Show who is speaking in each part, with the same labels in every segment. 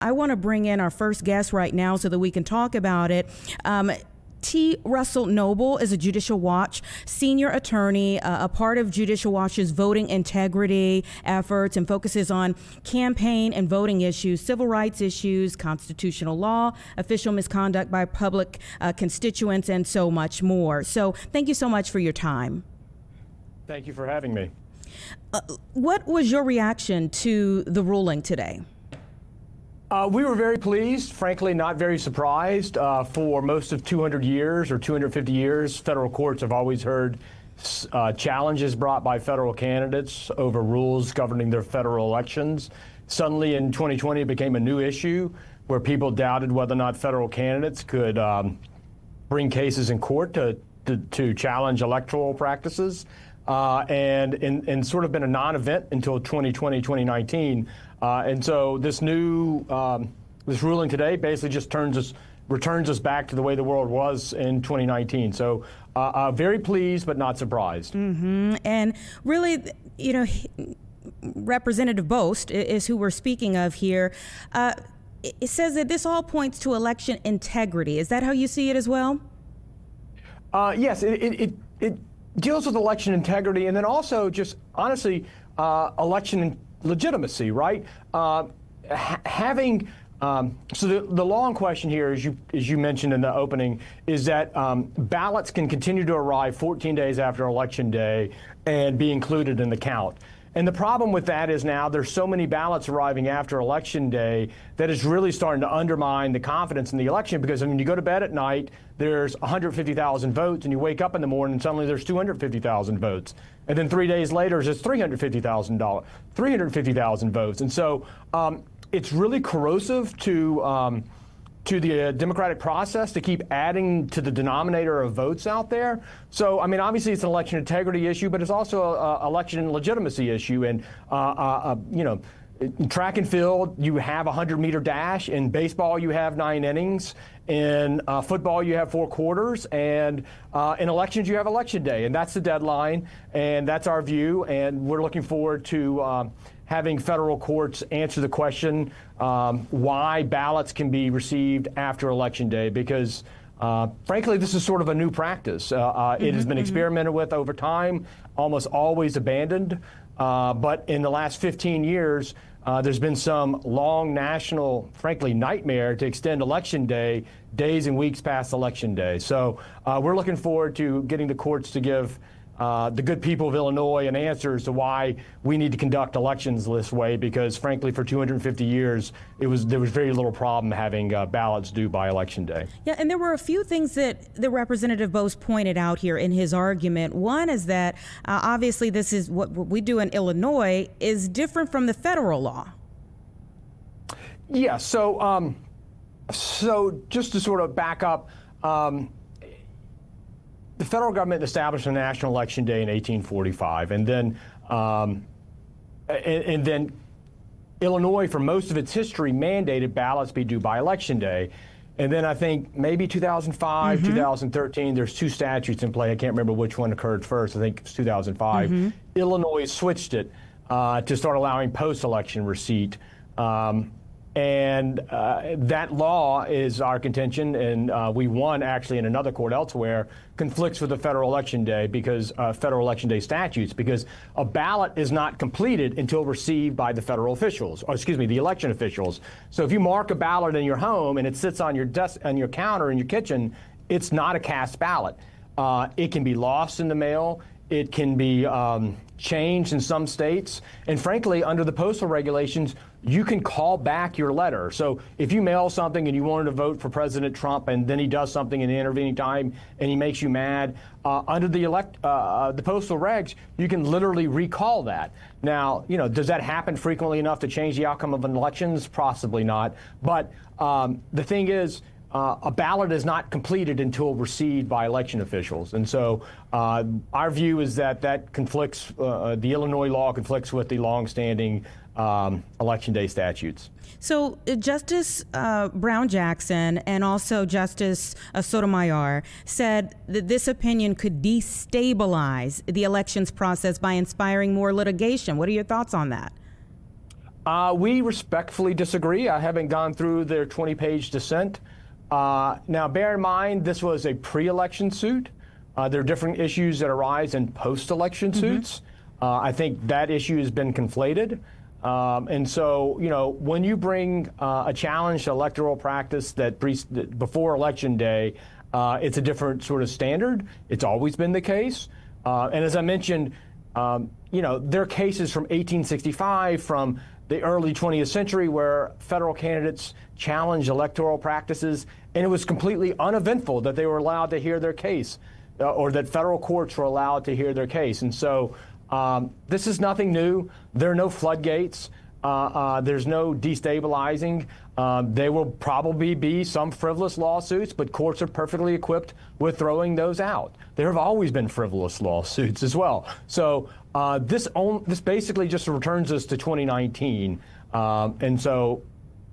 Speaker 1: I want to bring in our first guest right now so that we can talk about it. T. Russell Nobile is a Judicial Watch senior attorney, a part of Judicial Watch's voting integrity efforts, and focuses on campaign and voting issues, civil rights issues, constitutional law, official misconduct by public constituents, and so much more. So thank you so much for your time.
Speaker 2: Thank you for having me.
Speaker 1: What was your reaction to the ruling today?
Speaker 2: We were very pleased, frankly not very surprised. For most of 200 years or 250 years, federal courts have always heard challenges brought by federal candidates over rules governing their federal elections. Suddenly in 2020 it became a new issue where people doubted whether or not federal candidates could bring cases in court to challenge electoral practices. And sort of been a non-event until 2020, 2019. And so this new this ruling today basically just returns us back to the way the world was in 2019. So very pleased, but not surprised.
Speaker 1: Mm-hmm. And really, you know, Representative Bost is who we're speaking of here. It says that this all points to election integrity. Is that how you see it as well?
Speaker 2: Yes, it deals with election integrity, and then also just honestly election legitimacy, right? Having so the law in question here, as you mentioned in the opening, is that ballots can continue to arrive 14 days after Election Day and be included in the count. And the problem with that is now there's so many ballots arriving after Election Day that is really starting to undermine the confidence in the election, because I mean, you go to bed at night, there's 150,000 votes, and you wake up in the morning and suddenly there's 250,000 votes. And then 3 days later, it's 350,000 votes. And so it's really corrosive to the democratic process to keep adding to the denominator of votes out there. So, I mean, obviously it's an election integrity issue, but it's also an election legitimacy issue. And, you know, in track and field, you have a 100-meter dash. In baseball, you have 9 innings. In football, you have 4 quarters. And in elections, you have Election Day. And that's the deadline. And that's our view. And we're looking forward to having federal courts answer the question why ballots can be received after Election Day, because frankly, this is sort of a new practice. It has been experimented with over time, almost always abandoned. But in the last 15 years, there's been some long national, frankly, nightmare to extend Election Day days and weeks past Election Day. So we're looking forward to getting the courts to give the good people of Illinois an answer as to why we need to conduct elections this way, because frankly for 250 years there was very little problem having ballots due by Election Day.
Speaker 1: Yeah, and there were a few things that the Representative Bost pointed out here in his argument. One is that obviously this is what we do in Illinois is different from the federal law.
Speaker 2: Yeah, so just to sort of back up, the federal government established a national election day in 1845, and then Illinois, for most of its history, mandated ballots be due by Election Day. And then I think maybe 2005, 2013, there's 2 statutes in play. I can't remember which one occurred first. I think it's 2005. Illinois switched it to start allowing post-election receipt. And that law is our contention, and we won actually in another court elsewhere, conflicts with the federal election day because federal election day statutes, because a ballot is not completed until received by the federal officials, or excuse me, the election officials. So if you mark a ballot in your home and it sits on your desk, on your counter in your kitchen, it's not a cast ballot. It can be lost in the mail. It can be changed in some states. And frankly, under the postal regulations, you can call back your letter. So if you mail something and you wanted to vote for President Trump and then he does something in the intervening time and he makes you mad, under the postal regs, you can literally recall that. Now, you know, does that happen frequently enough to change the outcome of an elections? Possibly not. But the thing is, a ballot is not completed until received by election officials. And so our view is that conflicts, the Illinois law conflicts with the longstanding Election Day statutes.
Speaker 1: So Justice Brown Jackson and also Justice Sotomayor said that this opinion could destabilize the elections process by inspiring more litigation. What are your thoughts on that?
Speaker 2: We respectfully disagree. I haven't gone through their 20-page dissent. Now, bear in mind, this was a pre-election suit. There are different issues that arise in post-election suits. I think that issue has been conflated. And so, when you bring a challenge to electoral practice that before Election Day, it's a different sort of standard. It's always been the case. And as I mentioned, there are cases from 1865, from the early 20th century, where federal candidates challenged electoral practices, and it was completely uneventful that they were allowed to hear their case, or that federal courts were allowed to hear their case. And so this is nothing new. There are no floodgates. There's no destabilizing. There will probably be some frivolous lawsuits, but courts are perfectly equipped with throwing those out. There have always been frivolous lawsuits as well. So this basically just returns us to 2019. And so,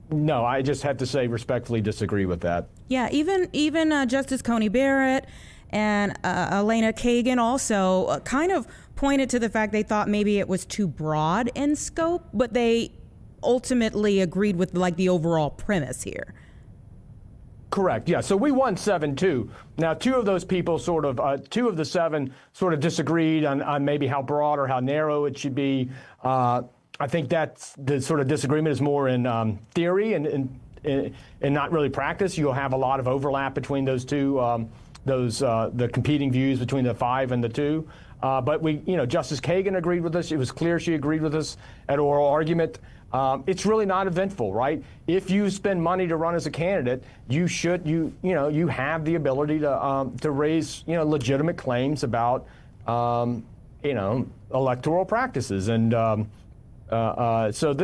Speaker 2: no, I just have to say respectfully disagree with that.
Speaker 1: Yeah, even Justice Coney Barrett and Elena Kagan also kind of pointed to the fact they thought maybe it was too broad in scope, but they ultimately agreed with the overall premise here.
Speaker 2: Correct. Yeah. So we won 7-2. Now, two of those people two of the seven sort of disagreed on maybe how broad or how narrow it should be. I think that's the sort of disagreement is more in theory and not really practice. You'll have a lot of overlap between those two, the competing views between the 5 and the 2. But Justice Kagan agreed with us. It was clear she agreed with us at oral argument. It's really not eventful, right? If you spend money to run as a candidate, you have the ability to raise legitimate claims about electoral practices, and so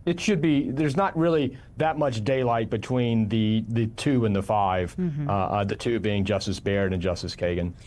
Speaker 2: it should be. There's not really that much daylight between the 2 and the 5. The 2 being Justice Barrett and Justice Kagan.